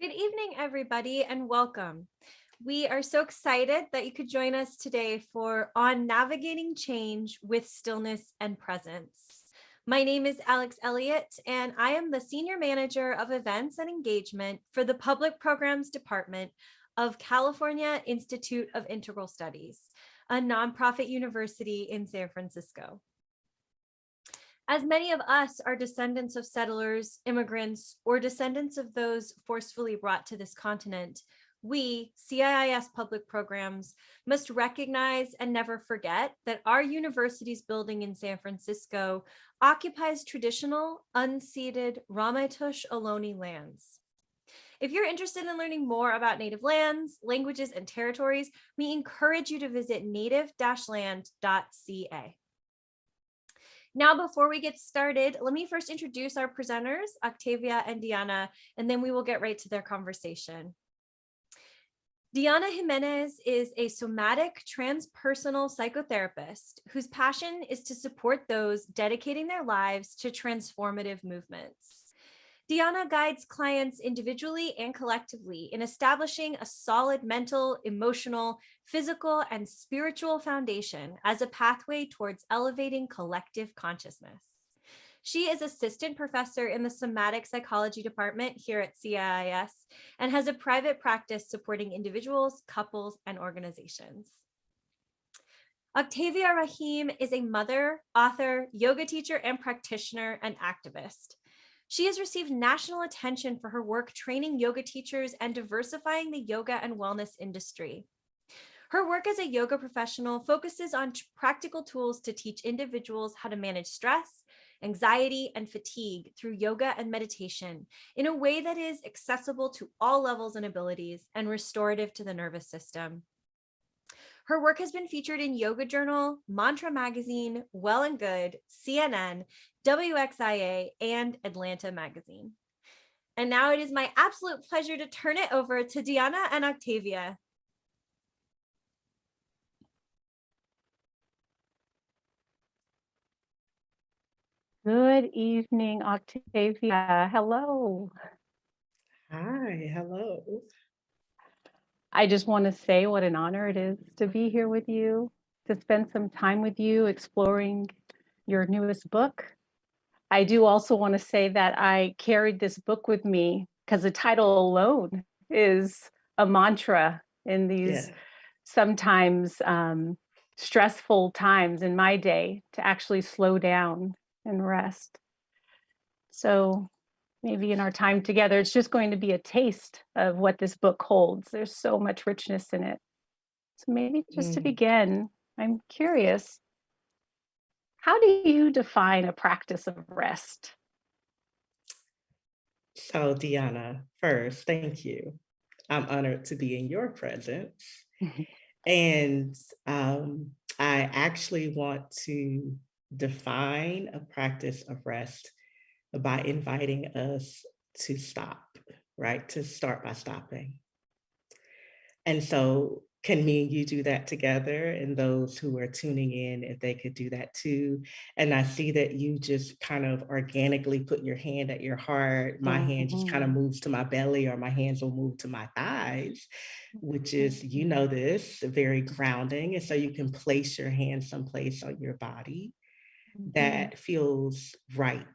Good evening, everybody, and welcome. We are so excited that you could join us today for On Navigating Change with Stillness and Presence. My name is Alex Elliott, and I am the Senior Manager of Events and Engagement for the Public Programs Department of California Institute of Integral Studies, a nonprofit university in San Francisco. As many of us are descendants of settlers, immigrants, or descendants of those forcefully brought to this continent, we, CIIS public programs, must recognize and never forget that our university's building in San Francisco occupies traditional, unceded Ramaytush Ohlone lands. If you're interested in learning more about Native lands, languages, and territories, we encourage you to visit native-land.ca. Now, before we get started, let me first introduce our presenters, Octavia and Deanna, and then we will get right to their conversation. Deanna Jimenez is a somatic transpersonal psychotherapist whose passion is to support those dedicating their lives to transformative movements. Deanna guides clients individually and collectively in establishing a solid mental, emotional, physical, and spiritual foundation as a pathway towards elevating collective consciousness. She is assistant professor in the somatic psychology department here at CIIS and has a private practice supporting individuals, couples, and organizations. Octavia Raheem is a mother, author, yoga teacher, and practitioner and activist. She has received national attention for her work training yoga teachers and diversifying the yoga and wellness industry. Her work as a yoga professional focuses on practical tools to teach individuals how to manage stress, anxiety, and fatigue through yoga and meditation in a way that is accessible to all levels and abilities and restorative to the nervous system. Her work has been featured in Yoga Journal, Mantra Magazine, Well and Good, CNN, WXIA, and Atlanta Magazine. And now it is my absolute pleasure to turn it over to Deanna and Octavia. Good evening, Octavia. Hello. Hi, hello. I just want to say what an honor it is to be here with you, to spend some time with you exploring your newest book. I do also want to say that I carried this book with me because the title alone is a mantra in these sometimes stressful times in my day to actually slow down and rest. So maybe in our time together, it's just going to be a taste of what this book holds. There's so much richness in it. So maybe just to begin, I'm curious, how do you define a practice of rest? So, Deanna, first, thank you. I'm honored to be in your presence. And I actually want to define a practice of rest by inviting us to stop, right? To start by stopping. And so, can me and you do that together? And those who are tuning in, if they could do that too. And I see that you just kind of organically put your hand at your heart. My hand just kind of moves to my belly, or my hands will move to my thighs, which is, you know, this very grounding. And so you can place your hand someplace on your body that feels right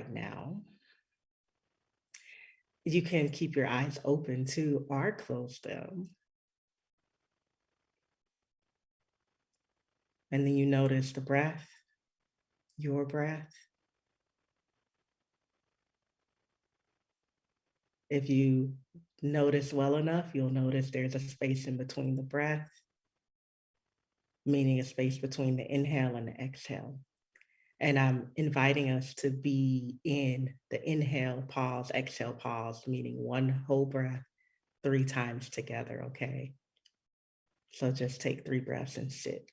now. You can keep your eyes open too, or close them. And then you notice the breath, your breath. If you notice well enough, you'll notice there's a space in between the breath, meaning a space between the inhale and the exhale. And I'm inviting us to be in the inhale, pause, exhale, pause, meaning one whole breath 3 times together, okay? So just take 3 breaths and sit.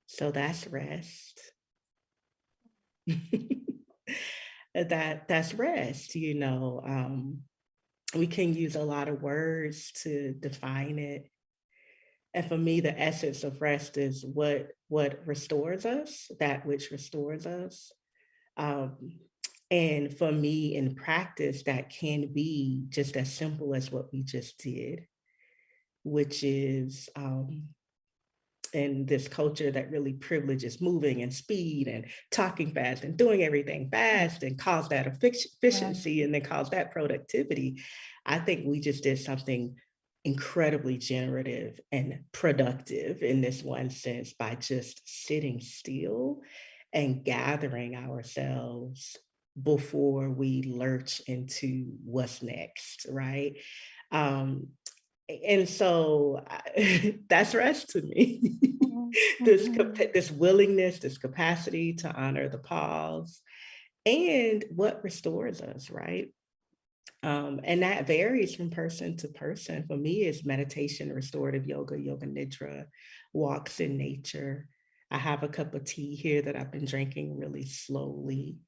So that's rest. that's rest. We can use a lot of words to define it. And for me, the essence of rest is what restores us, that which restores us. Um, and for me, in practice, that can be just as simple as what we just did, which is in this culture that really privileges moving and speed and talking fast and doing everything fast and calls that efficiency and then calls that productivity. I think we just did something incredibly generative and productive in this one sense by just sitting still and gathering ourselves before we lurch into what's next, right? Um, and so that's rest to me. This willingness, this capacity to honor the pause and what restores us, right? And that varies from person to person. For me, it's meditation, restorative yoga, yoga nidra, walks in nature. I have a cup of tea here that I've been drinking really slowly.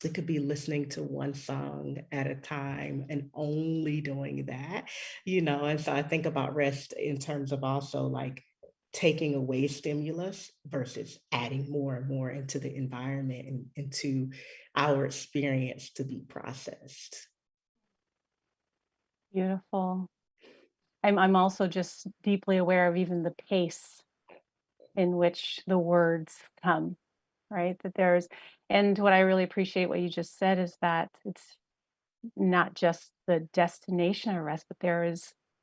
It could be listening to one song at a time and only doing that, and so I think about rest in terms of also like taking away stimulus versus adding more and more into the environment and into our experience to be processed. Beautiful. I'm also just deeply aware of even the pace in which the words come, right? And what I really appreciate what you just said is that it's not just the destination of rest, but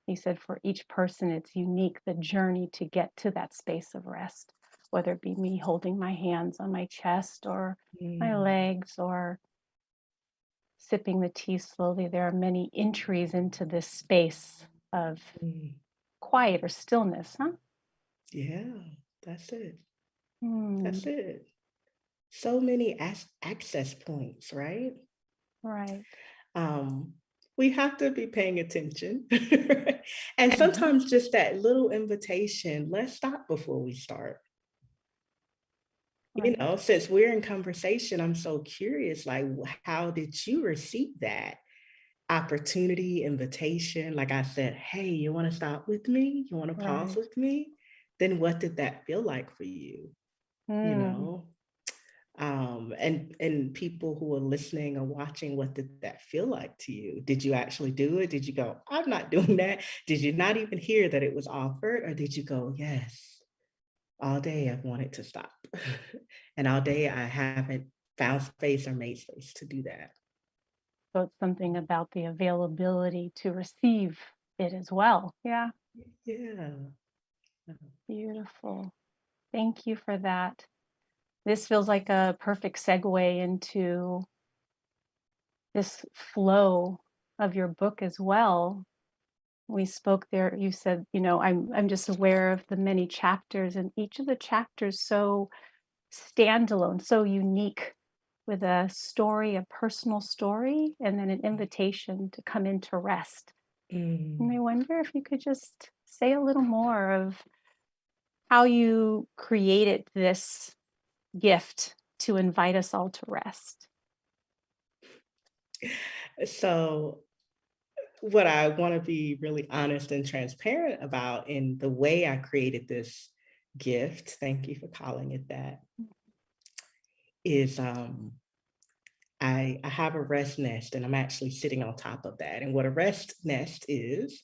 you said for each person, it's unique, the journey to get to that space of rest, whether it be me holding my hands on my chest or my legs or sipping the tea slowly. There are many entries into this space of quiet or stillness, huh? Yeah, that's it. Hmm. That's it. So many access points, right? Right. We have to be paying attention. And sometimes just that little invitation, let's stop before we start. Right. Since we're in conversation, I'm so curious, like, how did you receive that opportunity, invitation? Like I said, hey, you want to stop with me? You want to pause Right. with me? Then what did that feel like for you? You know? And people who are listening or watching, what did that feel like to you? Did you actually do it? Did you go, I'm not doing that? Did you not even hear that it was offered? Or did you go, yes, all day I've wanted to stop. And all day I haven't found space or made space to do that. So it's something about the availability to receive it as well. Yeah. Yeah. Beautiful. Thank you for that. This feels like a perfect segue into this flow of your book as well. We spoke there, you said, I'm just aware of the many chapters, and each of the chapters so standalone, so unique, with a story, a personal story, and then an invitation to come into rest. And I wonder if you could just say a little more of how you created this gift to invite us all to rest. So what I want to be really honest and transparent about in the way I created this gift, thank you for calling it that, is I have a rest nest and I'm actually sitting on top of that. And what a rest nest is,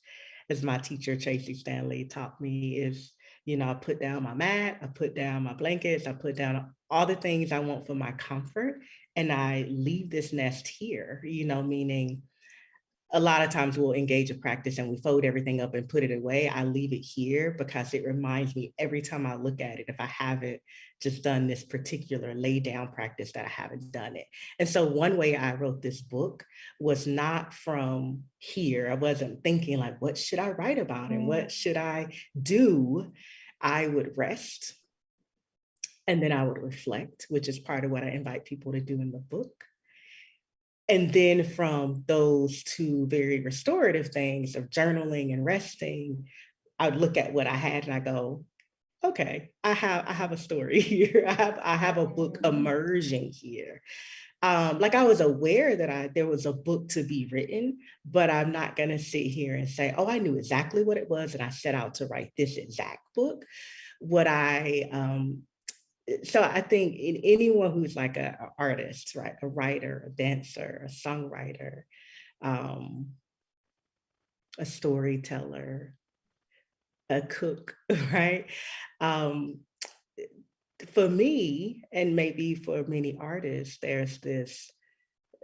as my teacher Tracy Stanley taught me, is, I put down my mat, I put down my blankets, I put down all the things I want for my comfort, and I leave this nest here, meaning a lot of times we'll engage a practice and we fold everything up and put it away. I leave it here because it reminds me every time I look at it, if I haven't just done this particular lay down practice, that I haven't done it. And so one way I wrote this book was not from here. I wasn't thinking like, what should I write about and what should I do? I would rest and then I would reflect, which is part of what I invite people to do in the book. And then from those two very restorative things of journaling and resting, I would look at what I had and I go, okay, I have a story here. I have a book emerging here. Like I was aware that there was a book to be written, but I'm not gonna sit here and say, oh, I knew exactly what it was, and I set out to write this exact book. What I So I think in anyone who's like a artist, right, a writer, a dancer, a songwriter, um, a storyteller, a cook, right? Um, for me, and maybe for many artists, there's this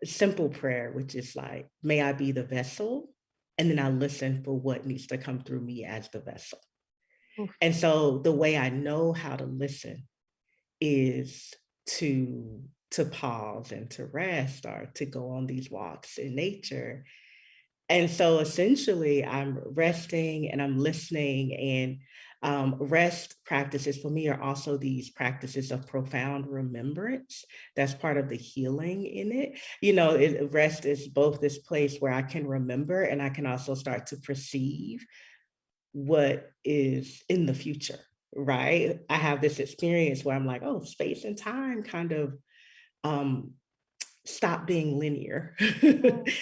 simple prayer, which is like, may I be the vessel, and then I listen for what needs to come through me as the vessel. Oof. And so the way I know how to listen is to pause and to rest, or to go on these walks in nature. And so essentially I'm resting and I'm listening, and rest practices for me are also these practices of profound remembrance. That's part of the healing in it. Rest is both this place where I can remember, and I can also start to perceive what is in the future, right? I have this experience where I'm like, oh, space and time kind of um, stop being linear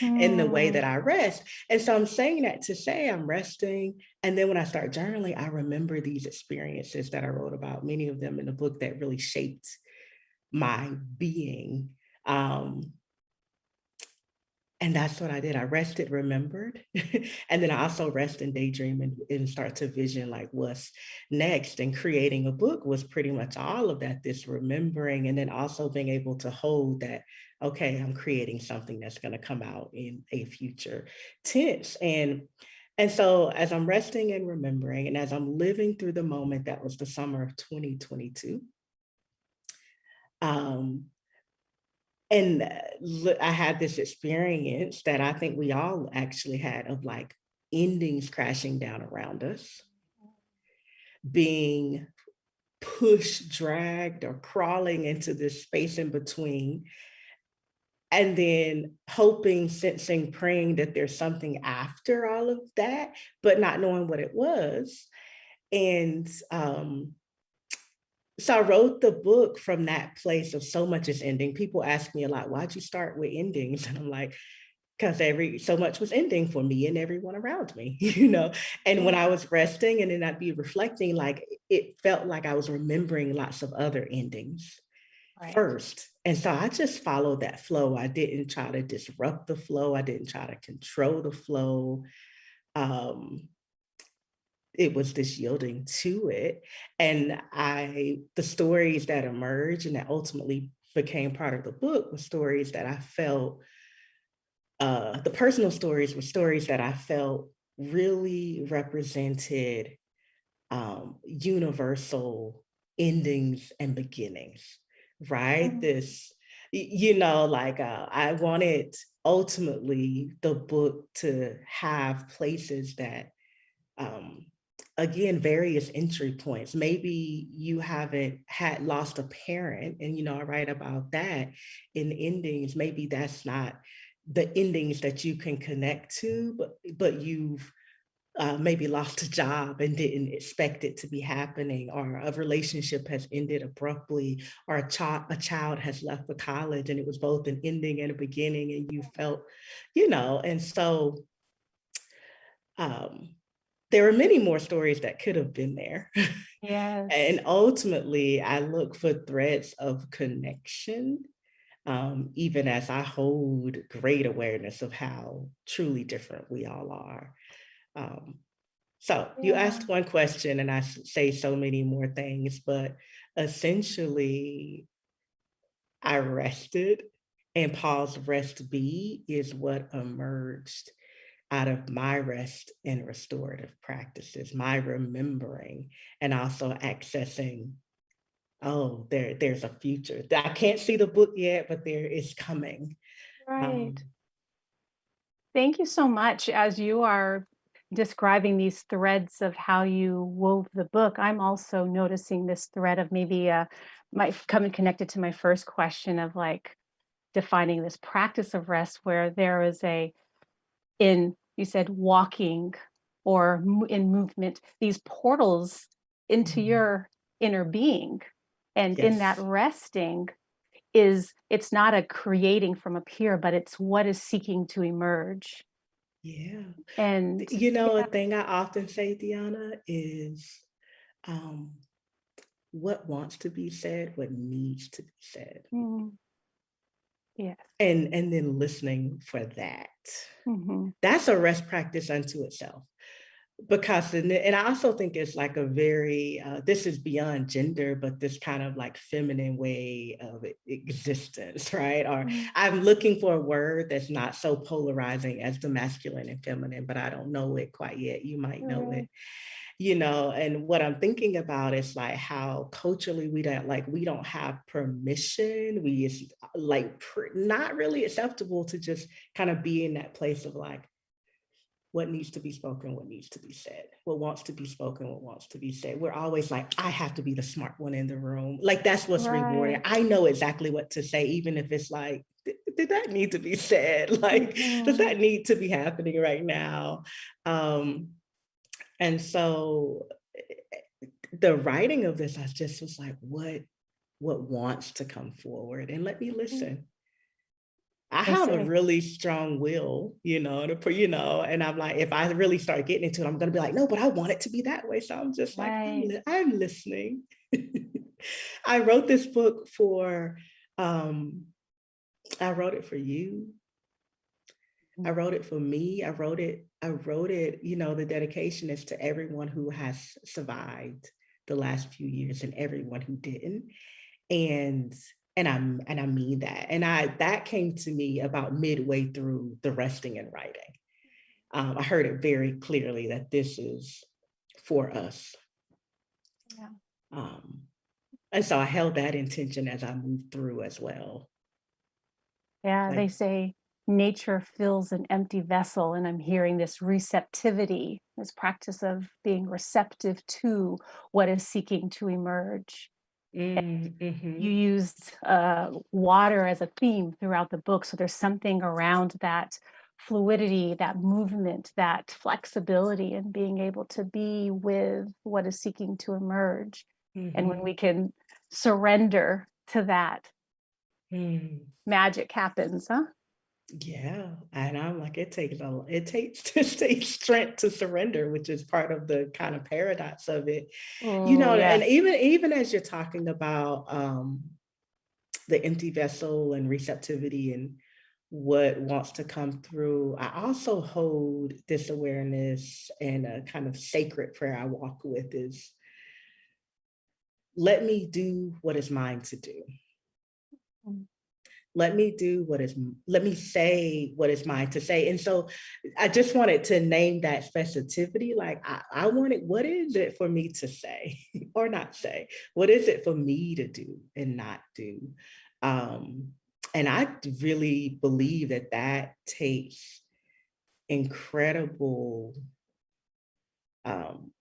in the way that Mhm. I rest. And so I'm saying that to say I'm resting. And then when I start journaling, I remember these experiences that I wrote about, many of them in the book that really shaped my being. Um, and that's what I did. I rested, remembered, and then I also rest and daydream, and start to vision like what's next. And creating a book was pretty much all of that, this remembering, and then also being able to hold that, okay, I'm creating something that's going to come out in a future tense. And so as I'm resting and remembering, and as I'm living through the moment that was the summer of 2022, um, and I had this experience that I think we all actually had, of like endings crashing down around us, being pushed, dragged, or crawling into this space in between, and then hoping, sensing, praying that there's something after all of that, but not knowing what it was. And so I wrote the book from that place of so much is ending. People ask me a lot, why'd you start with endings? And I'm like, because so much was ending for me and everyone around me, And when I was resting, and then I'd be reflecting, like it felt like I was remembering lots of other endings Right. first. And so I just followed that flow. I didn't try to disrupt the flow. I didn't try to control the flow. Um, it was this yielding to it. And the stories that emerged and that ultimately became part of the book were stories that I felt, the personal stories were stories that I felt really represented universal endings and beginnings, right? Mhm. I wanted ultimately the book to have places that, um, again, various entry points. Maybe you haven't had lost a parent, and I write about that in endings. Maybe that's not the endings that you can connect to, but you've maybe lost a job and didn't expect it to be happening, or a relationship has ended abruptly, or a child has left for college, and it was both an ending and a beginning, and you felt, and so um, there are many more stories that could have been there. Yes. And ultimately, I look for threads of connection, even as I hold great awareness of how truly different we all are. Um, so you Yeah. asked one question, and I say so many more things, but essentially, I rested, and Paul's rest be is what emerged out of my rest and restorative practices, my remembering, and also accessing, oh, there's a future. I can't see the book yet, but there is coming. Right. Um, Thank you so much. As you are describing these threads of how you wove the book, I'm also noticing this thread of maybe might come connected to my first question of like defining this practice of rest, where there is in you said walking or in movement, these portals into your inner being. And in that Yes. resting it's not a creating from up here, but it's what is seeking to emerge. Yeah. And You know, a thing I often say, Deanna, is um, what wants to be said, what needs to be said. Yes. And then listening for that. Mm-hmm. That's a rest practice unto itself. Because, and I also think it's like a very, this is beyond gender, but this kind of like feminine way of existence, right? Or I'm looking for a word that's not so polarizing as the masculine and feminine, but I don't know it quite yet. You might know it, you know. And what I'm thinking about is like how culturally we don't have permission. It's like not really acceptable to just kind of be in that place of like, what needs to be spoken, what needs to be said, what wants to be spoken, what wants to be said. We're always like, I have to be the smart one in the room. Like, that's what's rewarding. I know exactly what to say, even if it's like, did that need to be said? Like, does that need to be happening right now? And so the writing of this, I just was like, what wants to come forward? And let me listen. I have a really strong will, you know, and I'm like, if I really start getting into it, I'm going to be like, no, but I want it to be that way. So I'm just like, I'm listening. I wrote this book I wrote it for you. I wrote it for me. I wrote it, you know, the dedication is to everyone who has survived the last few years and everyone who didn't. And I mean that. And that came to me about midway through the resting and writing. I heard it very clearly that this is for us. Yeah. And so I held that intention as I moved through as well. Yeah, they say nature fills an empty vessel, and I'm hearing this receptivity, this practice of being receptive to what is seeking to emerge. You used water as a theme throughout the book, so there's something around that fluidity, that movement, that flexibility, and being able to be with what is seeking to emerge. And when we can surrender to that, magic happens, huh? Yeah, and I'm like, it takes strength to surrender, which is part of the kind of paradox of it. You know, and even as you're talking about the empty vessel and receptivity and what wants to come through, I also hold this awareness, and a kind of sacred prayer I walk with is, let me do what is mine to do. Let me say what is mine to say. And so I just wanted to name that specificity. Like, I wanted, what is it for me to say or not say? What is it for me to do and not do? And I really believe that takes incredible,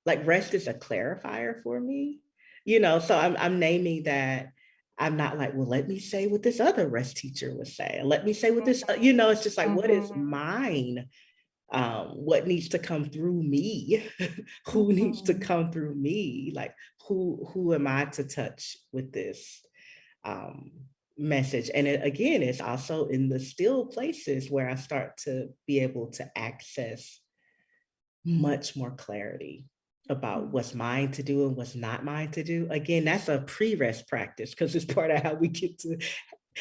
like, rest is a clarifier for me, you know, so I'm naming that. I'm not like, well, let me say what this other rest teacher would say. Let me say what this, you know, it's just like, what is mine? What needs to come through me? Who needs to come through me? Like, who am I to touch with this message? And again, it's also in the still places where I start to be able to access much more clarity about what's mine to do and what's not mine to do. Again, that's a pre-rest practice, because it's part of how we get to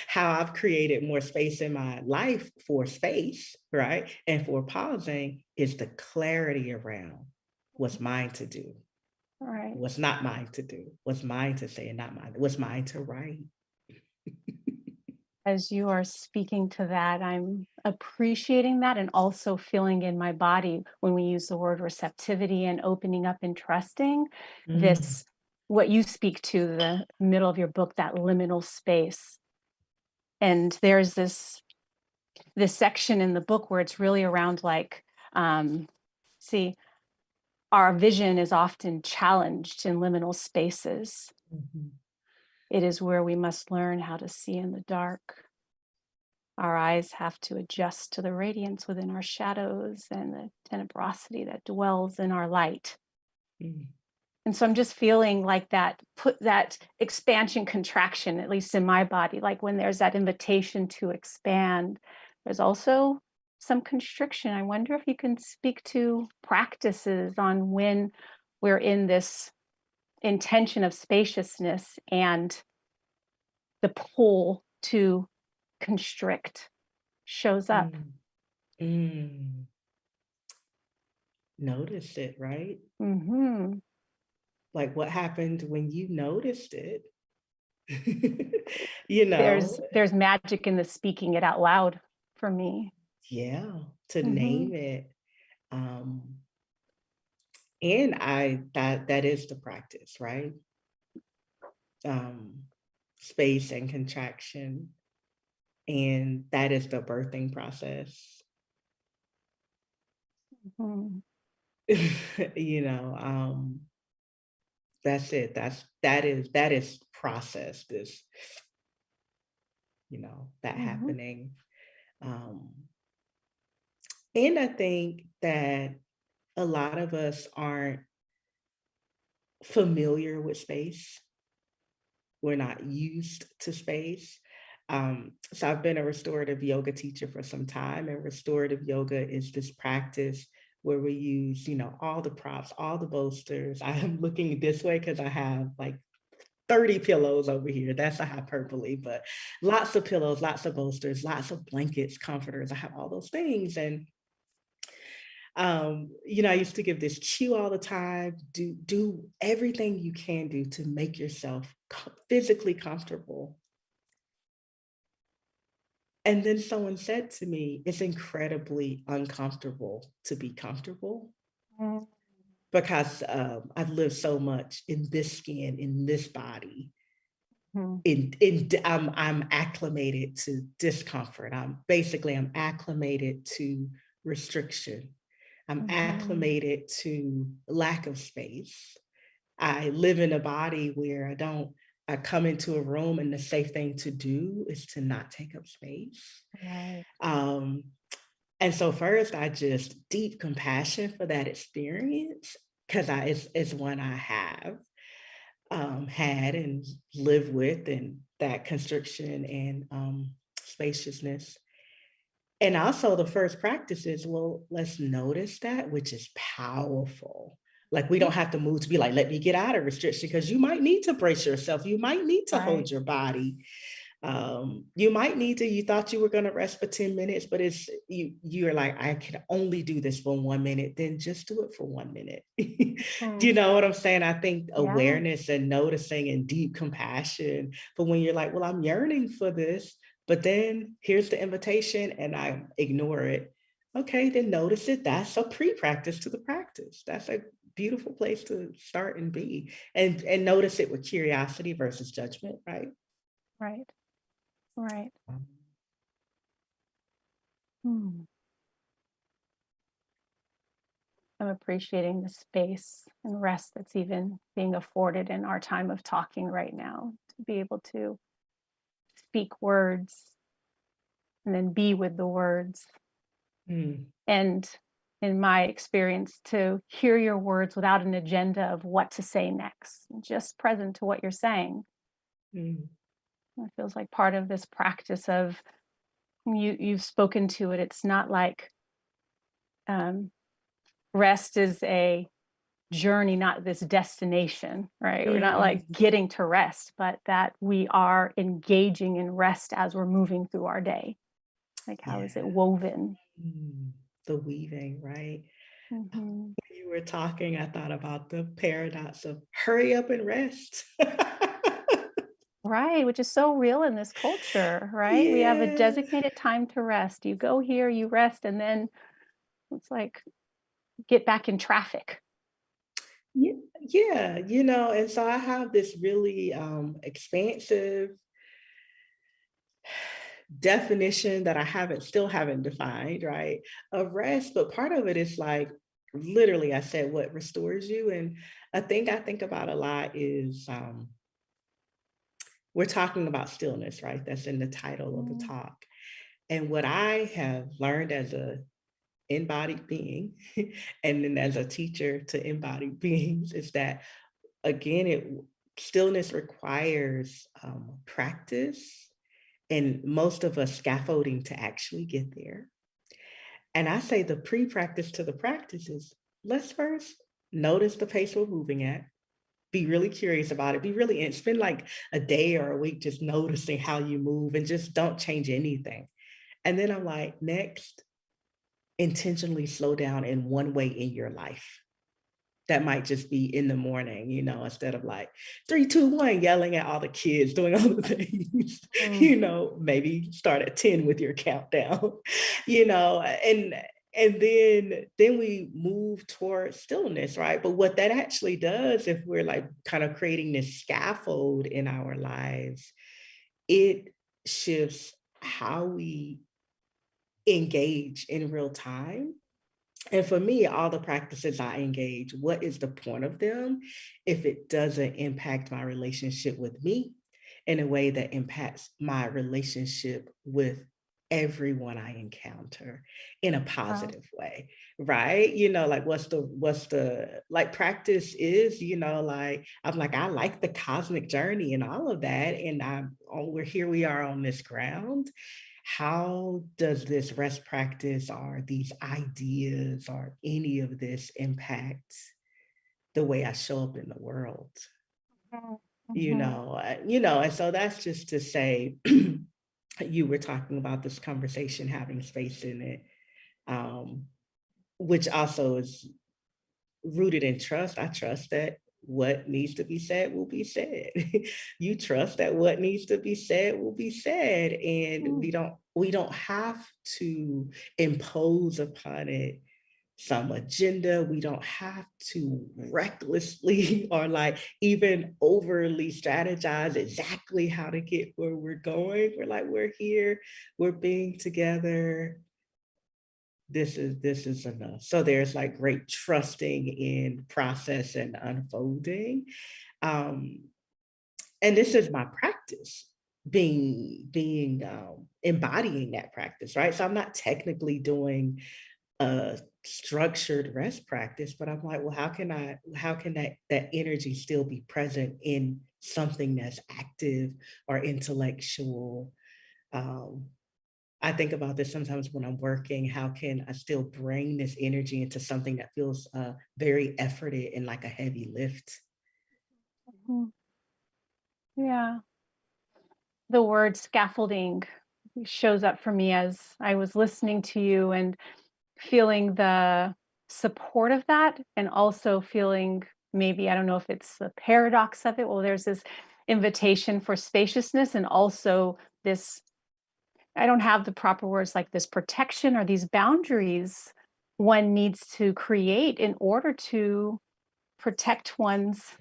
how I've created more space in my life for space, right? And for pausing is the clarity around what's mine to do, what's not mine to do, what's mine to say and not mine, what's mine to write. As you are speaking to that, I'm appreciating that, and also feeling in my body when we use the word receptivity and opening up and trusting this, what you speak to, the middle of your book, that liminal space. And there's this section in the book where it's really around like, our vision is often challenged in liminal spaces. It is where we must learn how to see in the dark. Our eyes have to adjust to the radiance within our shadows and the tenebrosity that dwells in our light. And so I'm just feeling like put that expansion contraction, at least in my body, like when there's that invitation to expand, there's also some constriction. I wonder if you can speak to practices on when we're in this intention of spaciousness and the pull to constrict shows up. Notice it, right? Mm-hmm. Like what happened when you noticed it? You know, There's magic in the speaking it out loud for me. yeah, to Mm-hmm. name it. And that is the practice, right? Space and contraction. And that is the birthing process. Mm-hmm. You know, that's it. That is process, this, you know, that Mm-hmm. happening. And I think that a lot of us aren't familiar with space. We're not used to space. So I've been a restorative yoga teacher for some time, and restorative yoga is this practice where we use, you know, all the props, all the bolsters. I am looking this way because I have like 30 pillows over here. That's a hyperbole, but lots of pillows, lots of bolsters, lots of blankets, comforters. I have all those things. And you know, I used to give this chew all the time. Do everything you can do to make yourself physically comfortable. And then someone said to me, it's incredibly uncomfortable to be comfortable, Mm-hmm. because I've lived so much in this skin, in this body. I'm acclimated to discomfort. I'm acclimated to restriction. I'm acclimated to lack of space. I live in a body where I come into a room and the safe thing to do is to not take up space. Right. And so first, I just deep compassion for that experience, because it's one I have had and live with, and that constriction and spaciousness. And also the first practice is, well, let's notice that, which is powerful. Like we don't have to move to be like, let me get out of restriction, because you might need to brace yourself. You might need to hold your body. You might need to, you thought you were going to rest for 10 minutes, but you're like, I can only do this for 1 minute, then just do it for 1 minute. Do you know what I'm saying? I think awareness and noticing and deep compassion for when you're like, well, I'm yearning for this, but then here's the invitation and I ignore it. Okay, then notice it. That's a pre-practice to the practice. That's a beautiful place to start and be, and notice it with curiosity versus judgment, right? Right. Right. I'm appreciating the space and rest that's even being afforded in our time of talking right now, to be able to speak words and then be with the words. And in my experience, to hear your words without an agenda of what to say next, just present to what you're saying. It feels like part of this practice of, you've spoken to it. It's not like rest is a journey, not this destination, right? We're not like getting to rest, but that we are engaging in rest as we're moving through our day. Like, how is it woven? The weaving, right? When you were talking, I thought about the paradox of hurry up and rest. Right, which is so real in this culture, right? We have a designated time to rest. You go here, you rest, and then it's like, get back in traffic. Yeah, you know, and so I have this really expansive definition that I still haven't defined, right, of rest. But part of it is like, literally, I said, what restores you? And a thing I think about a lot is, we're talking about stillness, right? That's in the title of the talk. And what I have learned as a embodied being, and then as a teacher to embodied beings, is that again, stillness requires practice, and most of us scaffolding to actually get there. And I say the pre-practice to the practice is, let's first notice the pace we're moving at, be really curious about it, be really, spend like a day or a week just noticing how you move and just don't change anything. And then I'm like, next, intentionally slow down in one way in your life. That might just be in the morning, instead of like 3, 2, 1, yelling at all the kids, doing all the things, maybe start at 10 with your countdown, and then we move towards stillness, right? But what that actually does, if we're like kind of creating this scaffold in our lives, it shifts how we engage in real time. And for me, all the practices I engage, what is the point of them if it doesn't impact my relationship with me in a way that impacts my relationship with everyone I encounter in a positive way, right? Like what's the like practice is, like I'm like, I like the cosmic journey and all of that. And we are on this ground. How does this rest practice or these ideas or any of this impact the way I show up in the world? And so that's just to say, you were talking about this conversation having space in it, which also is rooted in trust. I trust that what needs to be said will be said. You trust that what needs to be said will be said. And we don't have to impose upon it some agenda. We don't have to recklessly or like even overly strategize exactly how to get where we're going. We're like, we're here, we're being together. This is enough. So there's like great trusting in process and unfolding. And this is my practice, embodying that practice, right? So I'm not technically doing a structured rest practice, but I'm like, well, how can that energy still be present in something that's active or intellectual? I think about this sometimes when I'm working. How can I still bring this energy into something that feels very efforted and like a heavy lift? Yeah. The word scaffolding shows up for me as I was listening to you and feeling the support of that, and also feeling maybe, I don't know if it's the paradox of it. Well, there's this invitation for spaciousness and also this, I don't have the proper words, like this protection or these boundaries one needs to create in order to protect one's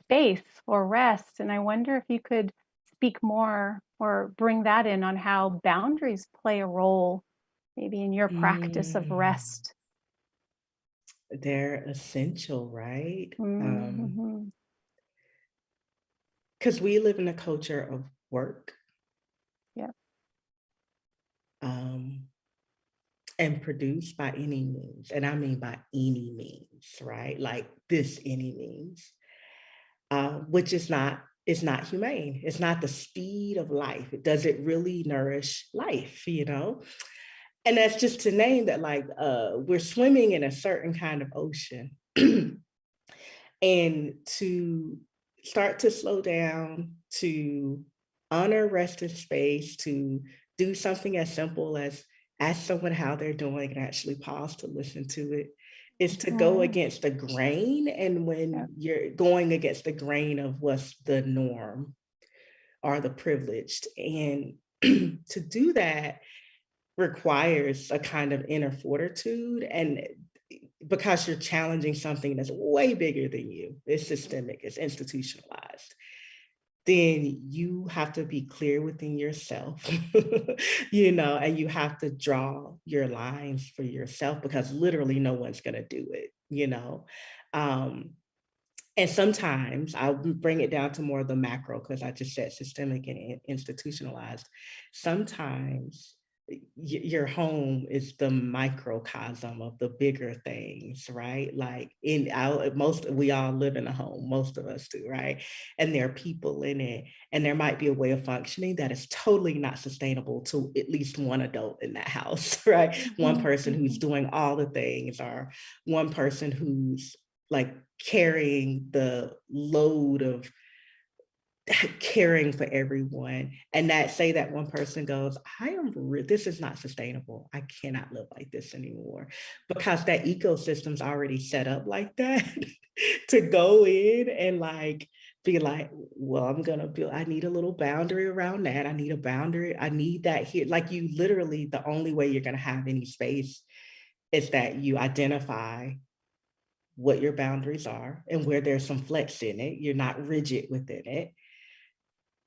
space or rest. And I wonder if you could speak more or bring that in on how boundaries play a role maybe in your practice of Mm, rest. they're essential, right? Mm-hmm. Because we live in a culture of work. Yeah. Um, and produce by any means. And I mean by any means, right? Like this any means, which is not humane. It's not the speed of life. Does it really nourish life, And that's just to name that, like, we're swimming in a certain kind of ocean. And to start to slow down, to honor rest and space, to do something as simple as ask someone how they're doing and actually pause to listen to it, is to go against the grain. And when you're going against the grain of what's the norm or the privileged, and to do that requires a kind of inner fortitude. And because you're challenging something that's way bigger than you, it's systemic, it's institutionalized, then you have to be clear within yourself, and you have to draw your lines for yourself because literally no one's going to do it. And sometimes I'll bring it down to more of the macro because I just said systemic and institutionalized. Sometimes your home is the microcosm of the bigger things, right? Like we all live in a home, most of us do, right? And there are people in it, and there might be a way of functioning that is totally not sustainable to at least one adult in that house, right? One person who's doing all the things, or one person who's like carrying the load of caring for everyone, and that one person goes, this is not sustainable, I cannot live like this anymore, because that ecosystem's already set up like that. To go in and like be like, well, I'm gonna build, I need a little boundary around that, I need a boundary, I need that here. Like, you literally, the only way you're gonna have any space is that you identify what your boundaries are and where there's some flex in it, you're not rigid within it,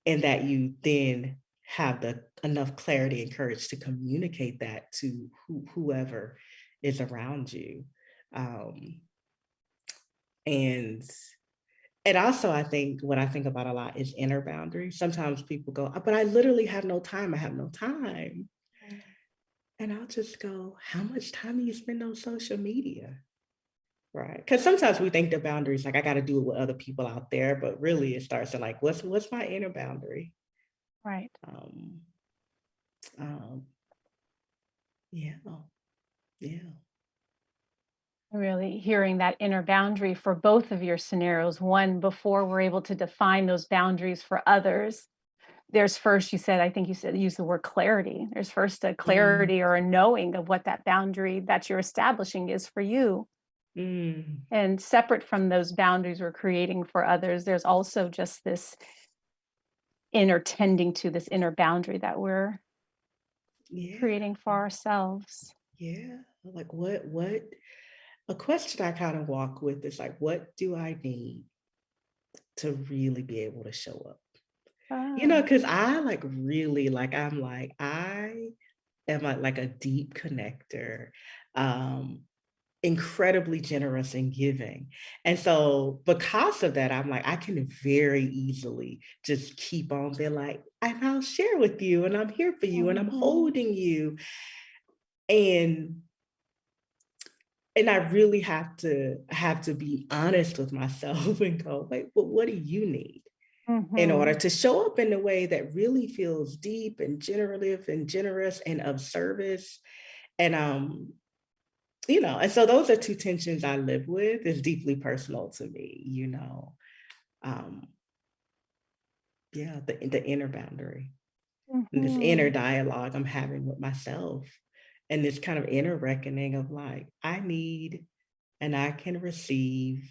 and that you then have enough clarity and courage to communicate that to whoever is around you. Um, and also, I think what I think about a lot is inner boundaries. Sometimes people go, but I literally have no time. I have no time. And I'll just go, how much time do you spend on social media? Right. Because sometimes we think the boundaries, like, I got to do it with other people out there, but really it starts to like, what's my inner boundary? Right. Yeah. Yeah. Really hearing that inner boundary for both of your scenarios. One, before we're able to define those boundaries for others, there's first, you said, I think you said, use the word clarity. There's first a clarity or a knowing of what that boundary that you're establishing is for you. And separate from those boundaries we're creating for others, there's also just this inner tending to this inner boundary that we're creating for ourselves. Yeah. Like, what a question I kind of walk with is like, what do I need to really be able to show up? Because I like really, like, I am like a deep connector, incredibly generous and giving. And so because of that, I'm like, I can very easily just keep on being like, and I'll share with you, and I'm here for you, and I'm holding you. And I really have to be honest with myself and go, wait, well, what do you need in order to show up in a way that really feels deep and generative and generous and of service? And and so those are two tensions I live with. It's deeply personal to me, the inner boundary, and this inner dialogue I'm having with myself, and this kind of inner reckoning of like, I need and I can receive,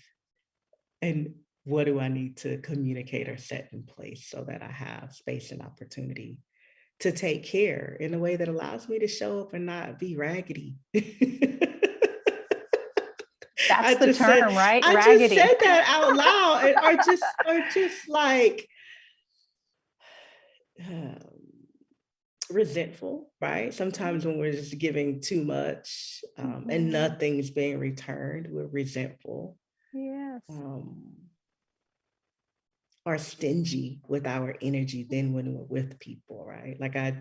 and what do I need to communicate or set in place so that I have space and opportunity to take care in a way that allows me to show up and not be raggedy. That's the term, right? I Raggedy. just said that out loud, or just like resentful, right? Sometimes when we're just giving too much and nothing's being returned, we're resentful. Yes. Or stingy with our energy than when we're with people, right? Like I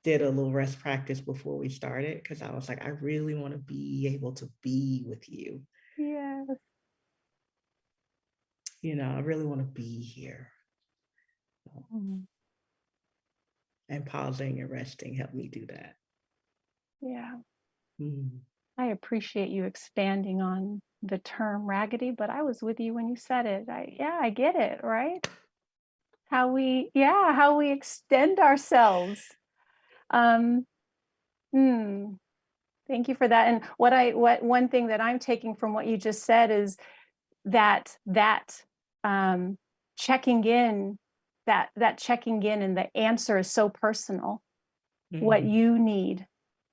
did a little rest practice before we started, because I was like, I really want to be able to be with you. Yes. I really want to be here. And pausing and resting helped me do that. Yeah. I appreciate you expanding on the term raggedy, but I was with you when you said it. I get it, right? How we extend ourselves. Thank you for that. And one thing that I'm taking from what you just said is that checking in, that checking in, and the answer is so personal. What you need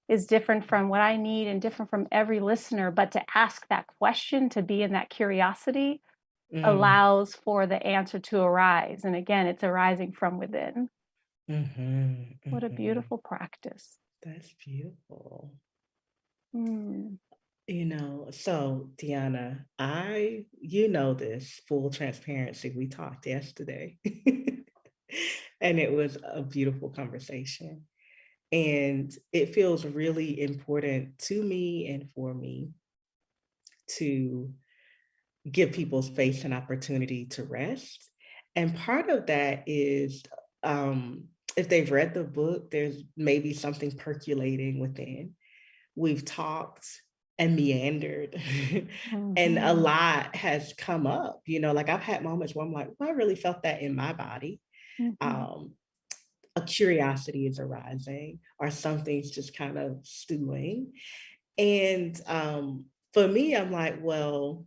is different from what I need and different from every listener, but to ask that question, to be in that curiosity, allows for the answer to arise. And again, it's arising from within. What a beautiful practice. That's beautiful. So Deanna, this full transparency, we talked yesterday and it was a beautiful conversation. And it feels really important to me and for me to give people space and opportunity to rest. And part of that is, if they've read the book, there's maybe something percolating within. We've talked and meandered, and a Mhm. lot has come up. Like I've had moments where I'm like, well, I really felt that in my body. Mhm. Um, a curiosity is arising, or something's just kind of stewing. And for me, I'm like, well,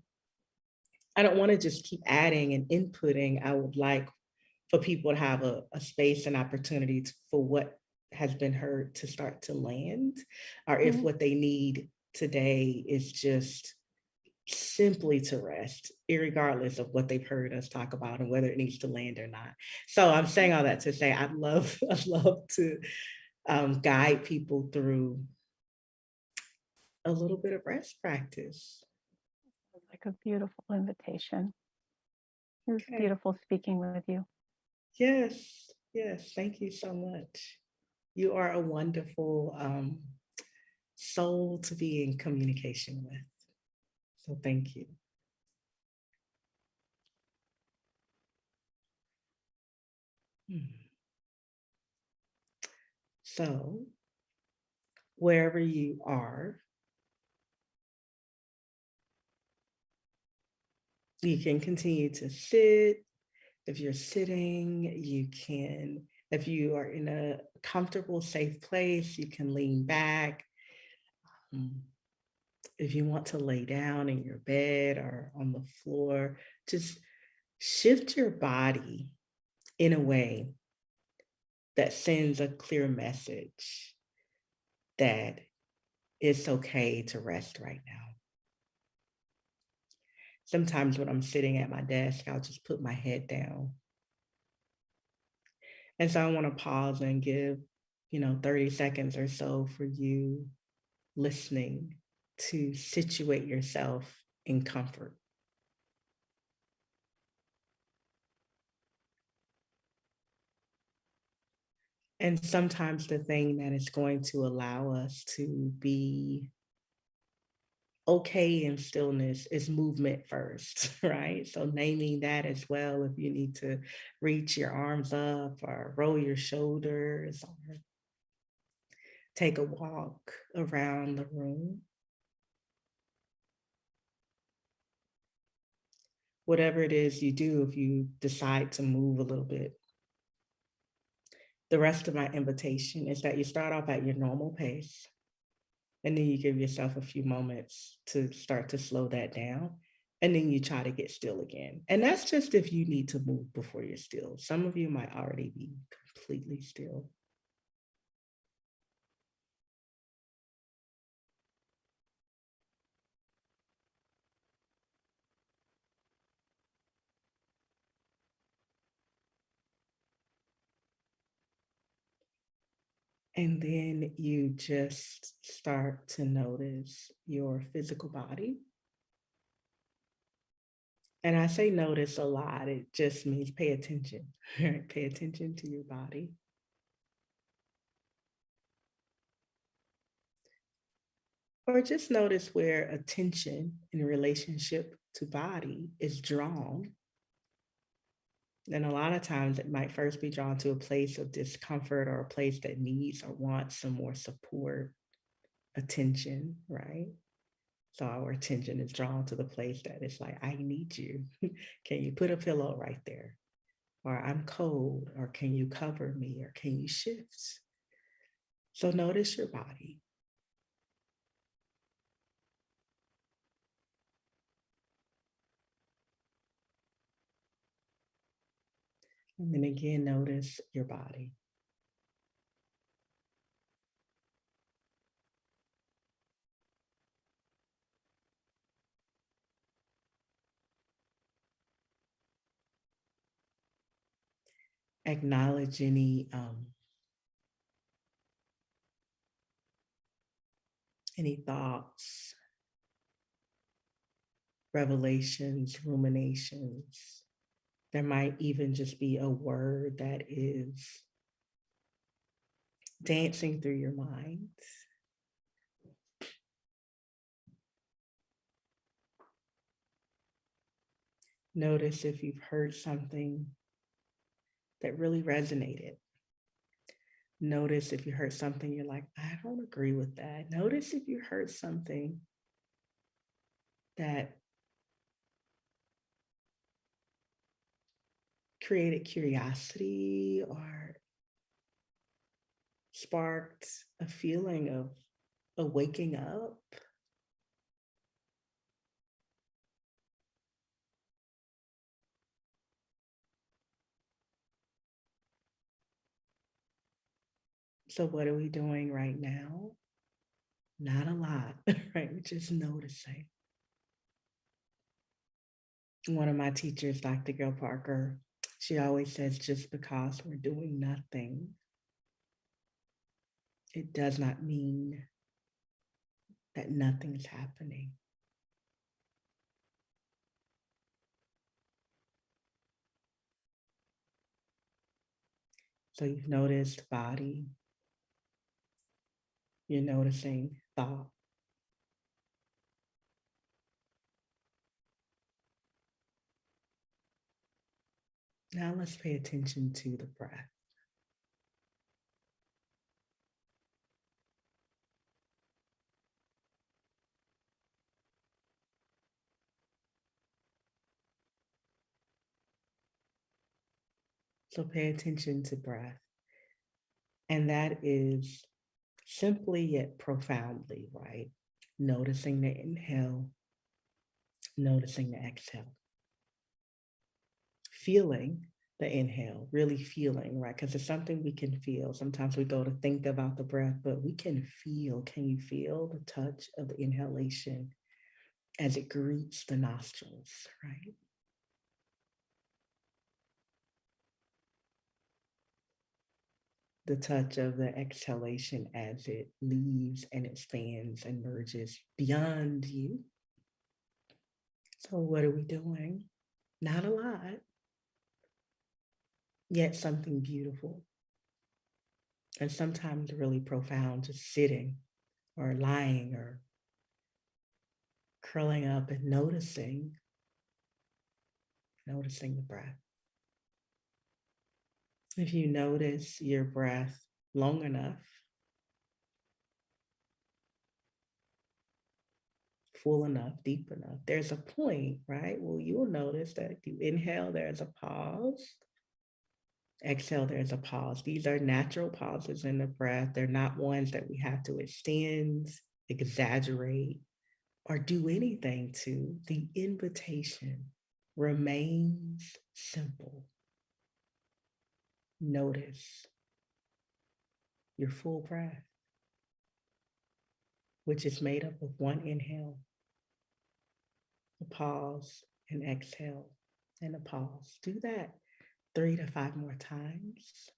I don't want to just keep adding and inputting. I would like for people to have a space and opportunity for what has been heard to start to land, or if Mhm. what they need today is just simply to rest, irregardless of what they've heard us talk about and whether it needs to land or not. So I'm saying all that to say I'd love, I'd love to guide people through a little bit of rest practice. Like a beautiful invitation. It was Okay. beautiful speaking with you. Yes. Yes. Thank you so much. You are a wonderful soul to be in communication with. So thank you. Hmm. So wherever you are, you can continue to sit. If you're sitting, you can, if you are in a comfortable, safe place, you can lean back. Um, If you want to lay down in your bed or on the floor, just shift your body in a way that sends a clear message that it's okay to rest right now. Sometimes when I'm sitting at my desk, I'll just put my head down. And so I want to pause and give, 30 seconds or so for you listening to situate yourself in comfort. And sometimes the thing that is going to allow us to be okay in stillness is movement first, right? So naming that as well, if you need to reach your arms up or roll your shoulders or take a walk around the room. Whatever it is you do, if you decide to move a little bit. The rest of my invitation is that you start off at your normal pace, and then you give yourself a few moments to start to slow that down. And then you try to get still again. And that's just if you need to move before you're still. Some of you might already be completely still. And then you just start to notice your physical body. And I say notice a lot, it just means pay attention, right? Pay attention to your body. Or just notice where attention in relationship to body is drawn. And a lot of times it might first be drawn to a place of discomfort or a place that needs or wants some more support, attention, right? So our attention is drawn to the place that it's like, I need you. Can you put a pillow right there? Or I'm cold, or can you cover me, or can you shift? So notice your body. And then again, notice your body. Acknowledge any thoughts, revelations, ruminations. There might even just be a word that is dancing through your mind. Notice if you've heard something that really resonated. Notice if you heard something you're like, I don't agree with that. Notice if you heard something that created curiosity or sparked a feeling of a waking up. So what are we doing right now? Not a lot, right? We're just noticing. One of my teachers, Dr. Gil Parker, she always says, just because we're doing nothing, it does not mean that nothing's happening. So you've noticed body, you're noticing thought. Now let's pay attention to the breath. So pay attention to breath. And that is simply yet profoundly, right? Noticing the inhale, noticing the exhale. Feeling the inhale, really feeling, right? Because it's something we can feel. Sometimes we go to think about the breath, but we can feel. Can you feel the touch of the inhalation as it greets the nostrils, right? The touch of the exhalation as it leaves and expands and merges beyond you. So what are we doing? Not a lot, yet something beautiful. And sometimes really profound, just sitting or lying or curling up and noticing the breath. If you notice your breath long enough, full enough, deep enough, there's a point, right? Well, you'll notice that if you inhale, there's a pause. Exhale, there's a pause. These are natural pauses in the breath. They're not ones that we have to extend, exaggerate, or do anything to. The invitation remains simple. Notice your full breath, which is made up of one inhale, a pause, an exhale, and a pause. Do that 3 to 5 more times.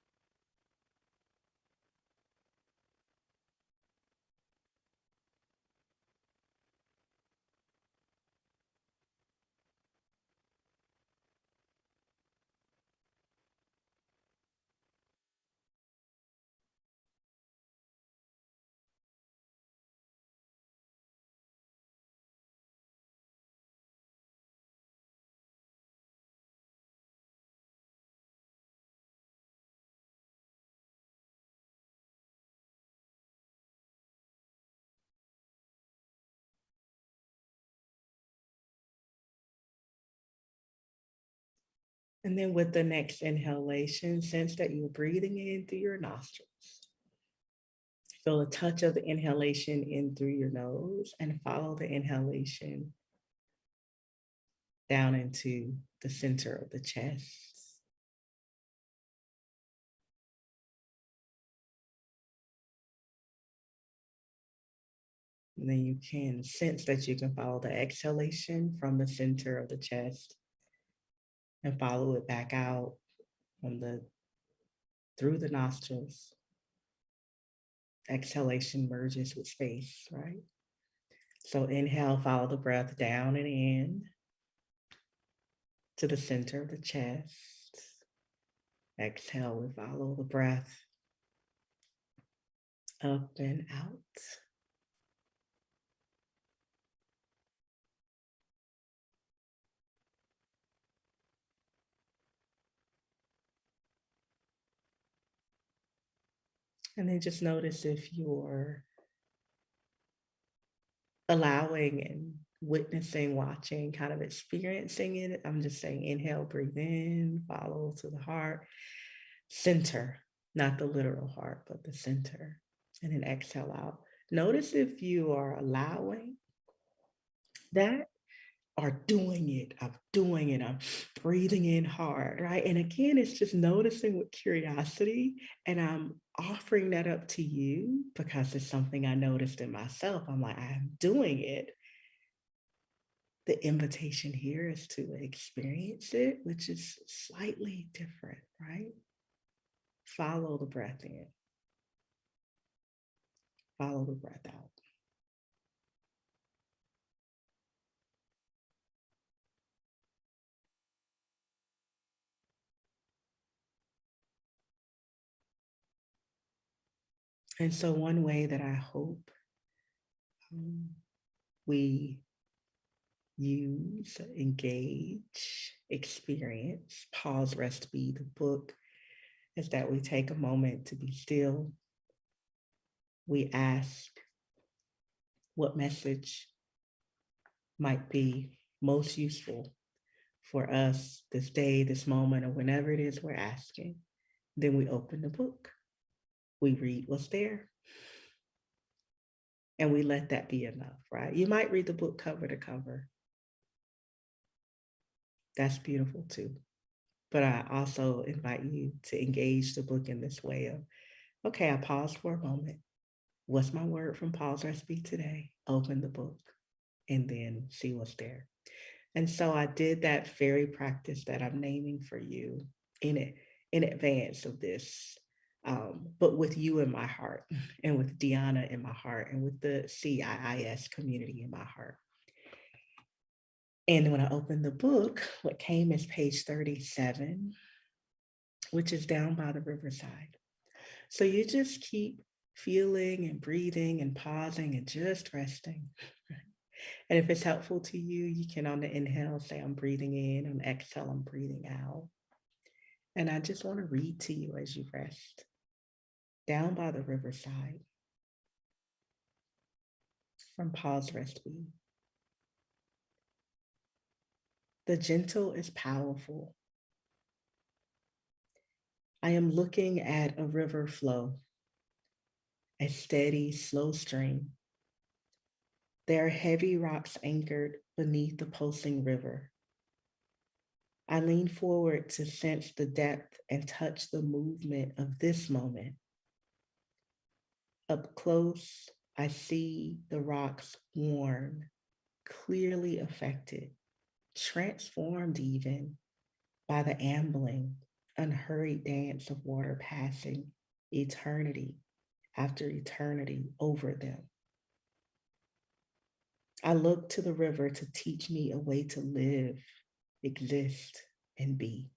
And then with the next inhalation, sense that you're breathing in through your nostrils. Feel a touch of the inhalation in through your nose and follow the inhalation down into the center of the chest. And then you can sense that you can follow the exhalation from the center of the chest and follow it back out through the nostrils. Exhalation merges with space, right? So inhale, follow the breath down and in to the center of the chest. Exhale, we follow the breath Up and out. And then just notice if you're allowing and witnessing, watching, kind of experiencing it. I'm just saying inhale, breathe in, follow to the heart, center, not the literal heart, but the center. And then exhale out. Notice if you are allowing that or doing it. I'm doing it. I'm breathing in hard, right? And again, it's just noticing with curiosity. And I'm offering that up to you because it's something I noticed in myself. I'm like, I'm doing it. The invitation here is to experience it, which is slightly different, right? Follow the breath in, follow the breath out. And so one way that I hope we use, engage, experience, pause, rest, be the book is that we take a moment to be still. We ask what message might be most useful for us this day, this moment, or whenever it is we're asking. Then we open the book. We read what's there. And we let that be enough, right? You might read the book cover to cover. That's beautiful too. But I also invite you to engage the book in this way of, okay, I pause for a moment. What's my word from pause or speak today? Open the book and then see what's there. And so I did that fairy practice that I'm naming for you in advance of this, but with you in my heart and with Deanna in my heart and with the CIIS community in my heart. And when I opened the book, what came is page 37, which is down by the riverside. So you just keep feeling and breathing and pausing and just resting. And if it's helpful to you, you can on the inhale say, I'm breathing in, on exhale, I'm breathing out. And I just want to read to you as you rest. Down by the riverside, from Pause, Rest, Be. The gentle is powerful. I am looking at a river flow, a steady, slow stream. There are heavy rocks anchored beneath the pulsing river. I lean forward to sense the depth and touch the movement of this moment. Up close, I see the rocks worn, clearly affected, transformed even by the ambling, unhurried dance of water passing eternity after eternity over them. I look to the river to teach me a way to live, exist, and be.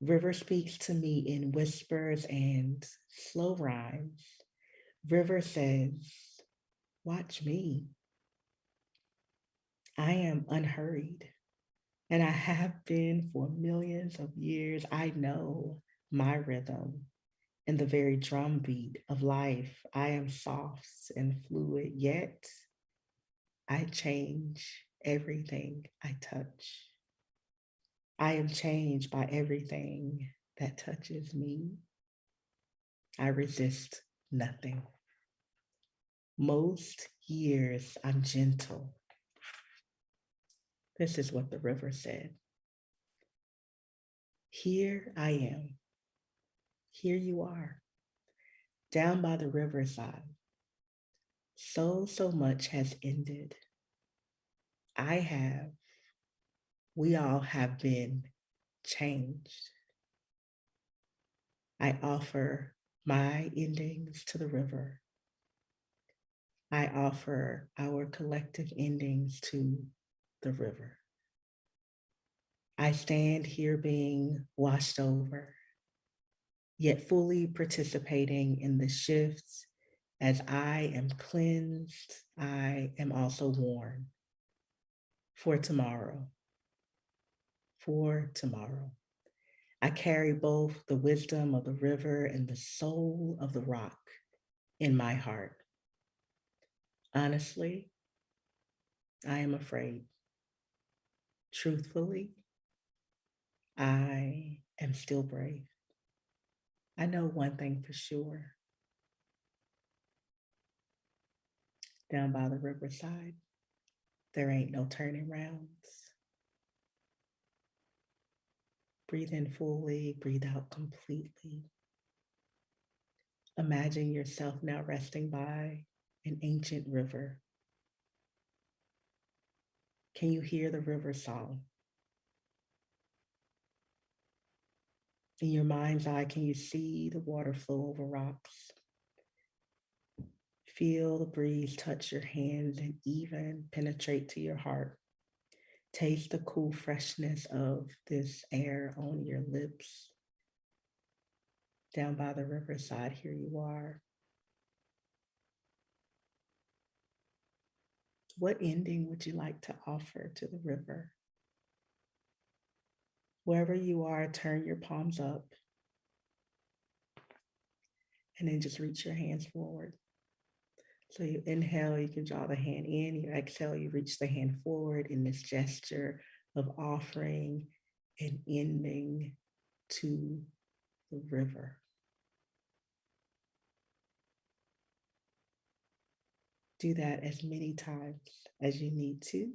River speaks to me in whispers and slow rhymes. River says, watch me. I am unhurried, and I have been for millions of years. I know my rhythm and the very drumbeat of life. I am soft and fluid, yet I change everything I touch. I am changed by everything that touches me. I resist nothing. Most years I'm gentle. This is what the river said. Here I am. Here you are, down by the riverside. So much has ended. I have, we all have been changed. I offer my endings to the river. I offer our collective endings to the river. I stand here being washed over, yet fully participating in the shifts. As I am cleansed, I am also worn for tomorrow. For tomorrow. I carry both the wisdom of the river and the soul of the rock in my heart. Honestly, I am afraid. Truthfully, I am still brave. I know one thing for sure. Down by the riverside, there ain't no turning rounds. Breathe in fully, breathe out completely. Imagine yourself now resting by an ancient river. Can you hear the river song? In your mind's eye, can you see the water flow over rocks? Feel the breeze touch your hands and even penetrate to your heart. Taste the cool freshness of this air on your lips. Down by the riverside, here you are. What ending would you like to offer to the river? Wherever you are, turn your palms up and then just reach your hands forward. So you inhale, you can draw the hand in. You exhale, you reach the hand forward in this gesture of offering and ending to the river. Do that as many times as you need to.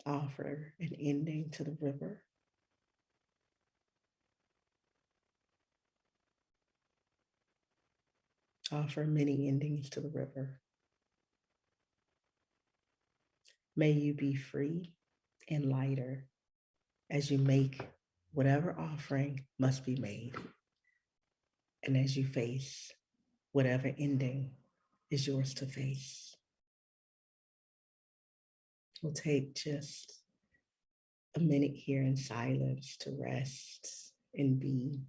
Offer an ending to the river. Offer many endings to the river. May you be free and lighter as you make whatever offering must be made, and as you face whatever ending is yours to face. We'll take just a minute here in silence to rest and be.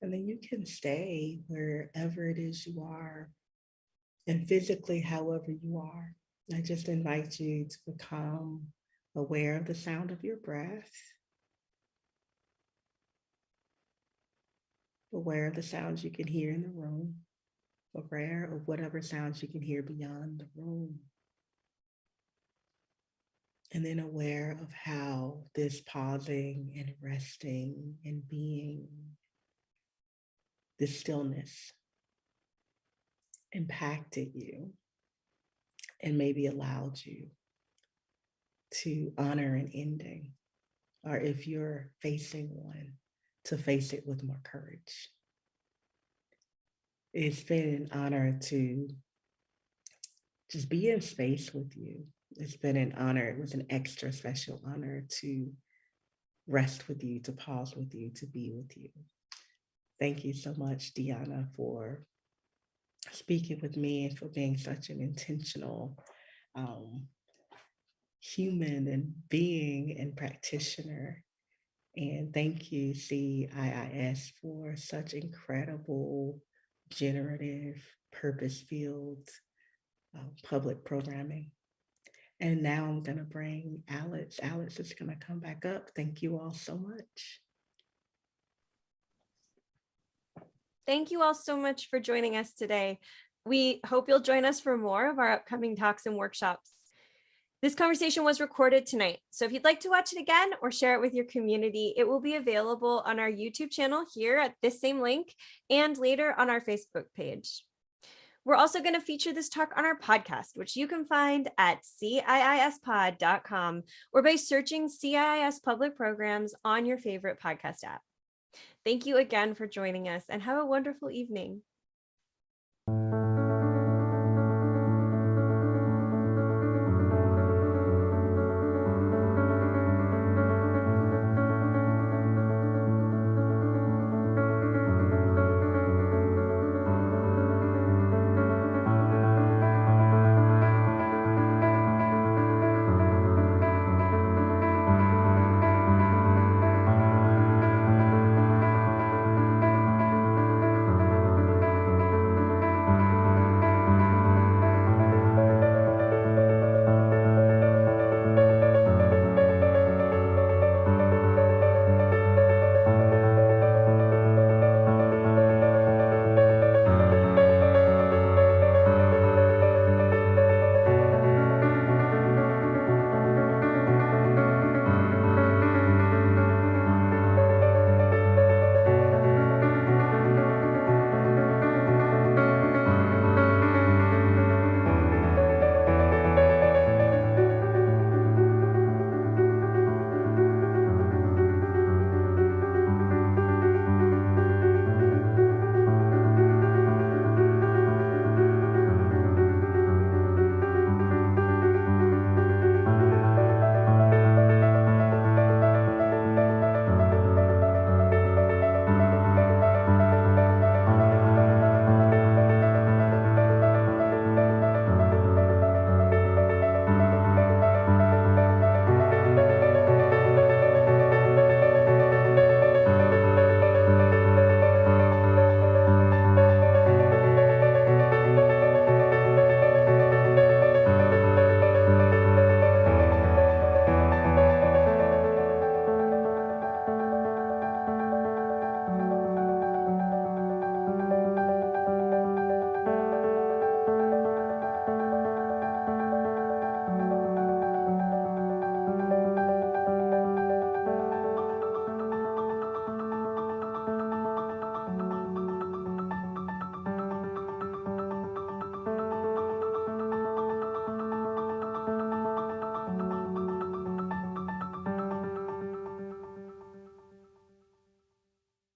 And then you can stay wherever it is you are and physically however you are. I just invite you to become aware of the sound of your breath, aware of the sounds you can hear in the room, aware of whatever sounds you can hear beyond the room. And then aware of how this pausing and resting and being, this stillness impacted you and maybe allowed you to honor an ending, or if you're facing one, to face it with more courage. It's been an honor to just be in space with you. It's been an honor. It was an extra special honor to rest with you, to pause with you, to be with you. Thank you so much, Deanna, for speaking with me and for being such an intentional human and being and practitioner. And thank you, CIIS, for such incredible, generative, purpose-filled public programming. And now I'm going to bring Alex. Alex is going to come back up. Thank you all so much. Thank you all so much for joining us today. We hope you'll join us for more of our upcoming talks and workshops. This conversation was recorded tonight, so if you'd like to watch it again or share it with your community, it will be available on our YouTube channel here at this same link and later on our Facebook page. We're also going to feature this talk on our podcast, which you can find at CIISpod.com or by searching CIIS Public Programs on your favorite podcast app. Thank you again for joining us and have a wonderful evening.